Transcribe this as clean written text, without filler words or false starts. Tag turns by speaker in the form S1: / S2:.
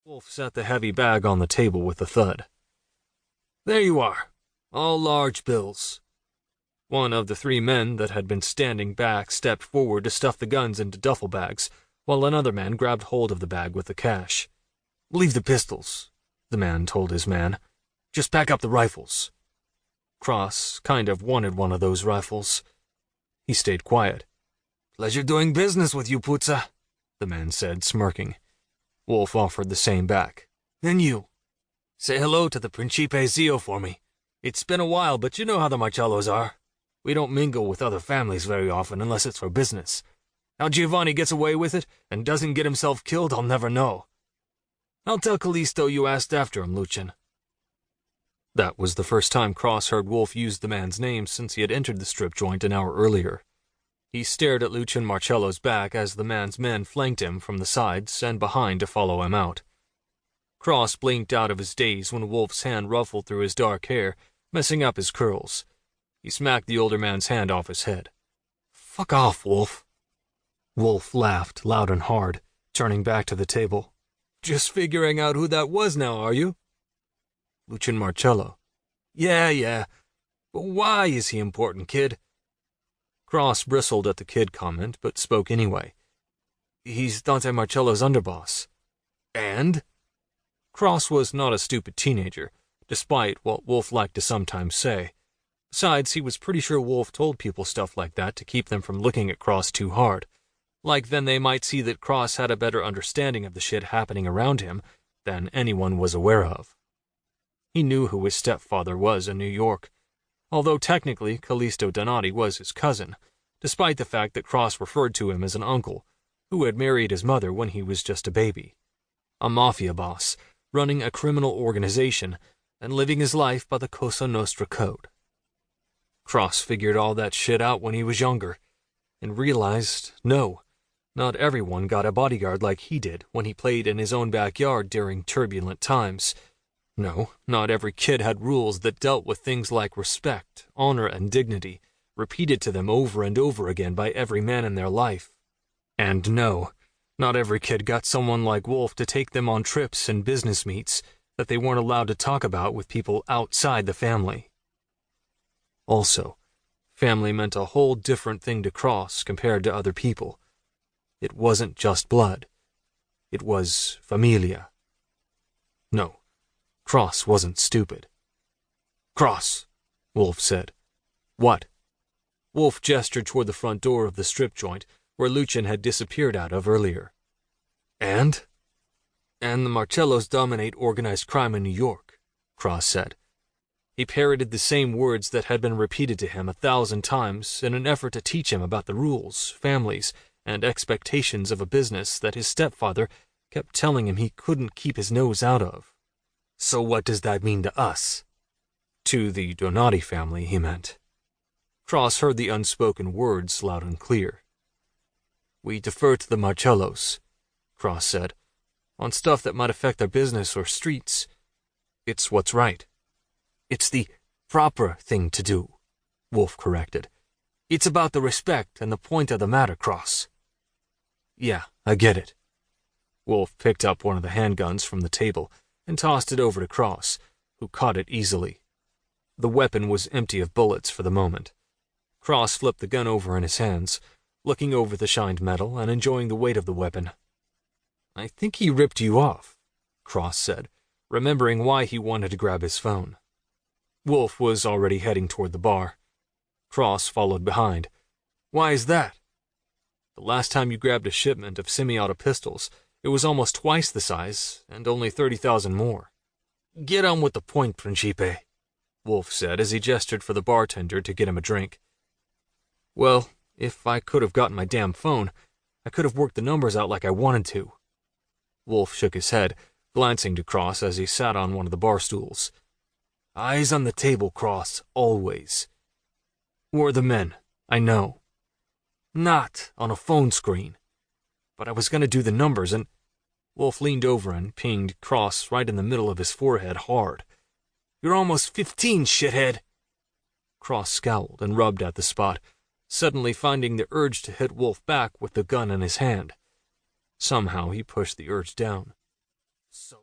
S1: Wolf set the heavy bag on the table with a thud. There you are, all large bills. One of the three men that had been standing back stepped forward to stuff the guns into duffel bags, while another man grabbed hold of the bag with the cash. Leave the pistols, the man told his man. Just pack up the rifles. Cross kind of wanted one of those rifles. He stayed quiet. Pleasure doing business with you, Puzza, the man said, smirking. Wolf offered the same back. And you. Say hello to the Principe Zio for me. It's been a while, but you know how the Marcellos are. We don't mingle with other families very often unless it's for business. How Giovanni gets away with it and doesn't get himself killed, I'll never know. I'll tell Callisto you asked after him, Lucien. That was the first time Cross heard Wolf use the man's name since he had entered the strip joint an hour earlier. He stared at Lucien Marcello's back as the man's men flanked him from the sides and behind to follow him out. Cross blinked out of his daze when Wolf's hand ruffled through his dark hair, messing up his curls. He smacked the older man's hand off his head. Fuck off, Wolf. Wolf laughed loud and hard, turning back to the table. Just figuring out who that was now, are you? Lucien Marcello. Yeah. But why is he important, kid? Cross bristled at the kid comment, but spoke anyway. He's Dante Marcello's underboss. And? Cross was not a stupid teenager, despite what Wolf liked to sometimes say. Besides, he was pretty sure Wolf told people stuff like that to keep them from looking at Cross too hard. Like then they might see that Cross had a better understanding of the shit happening around him than anyone was aware of. He knew who his stepfather was in New York, although technically Callisto Donati was his cousin, despite the fact that Cross referred to him as an uncle, who had married his mother when he was just a baby. A mafia boss, running a criminal organization, and living his life by the Cosa Nostra code. Cross figured all that shit out when he was younger, and realized, no, not everyone got a bodyguard like he did when he played in his own backyard during turbulent times. No, not every kid had rules that dealt with things like respect, honor, and dignity, repeated to them over and over again by every man in their life. And no, not every kid got someone like Wolf to take them on trips and business meets that they weren't allowed to talk about with people outside the family. Also, family meant a whole different thing to Cross compared to other people. It wasn't just blood. It was familia. No, Cross wasn't stupid. Cross, Wolf said. What? Wolf gestured toward the front door of the strip joint where Lucien had disappeared out of earlier. And the Marcellos dominate organized crime in New York, Cross said. He parroted the same words that had been repeated to him 1,000 times in an effort to teach him about the rules, families, and expectations of a business that his stepfather kept telling him he couldn't keep his nose out of. So what does that mean to us? To the Donati family, he meant. Cross heard the unspoken words loud and clear. We defer to the Marcellos, Cross said, on stuff that might affect their business or streets. It's what's right. It's the proper thing to do, Wolf corrected. It's about the respect and the point of the matter, Cross. Yeah, I get it. Wolf picked up one of the handguns from the table and tossed it over to Cross, who caught it easily. The weapon was empty of bullets for the moment. Cross flipped the gun over in his hands, looking over the shined metal and enjoying the weight of the weapon. I think he ripped you off, Cross said, remembering why he wanted to grab his phone. Wolf was already heading toward the bar. Cross followed behind. Why is that? The last time you grabbed a shipment of semi-auto pistols, it was almost twice the size, and only 30,000 more. Get on with the point, Principe, Wolf said as he gestured for the bartender to get him a drink. Well, if I could have gotten my damn phone, I could have worked the numbers out like I wanted to. Wolf shook his head, glancing to Cross as he sat on one of the bar stools. Eyes on the table, Cross, always. We're the men, I know. Not on a phone screen. But I was going to do the numbers and... Wolf leaned over and pinged Cross right in the middle of his forehead hard. You're almost 15, shithead. Cross scowled and rubbed at the spot, suddenly finding the urge to hit Wolf back with the gun in his hand. Somehow he pushed the urge down. So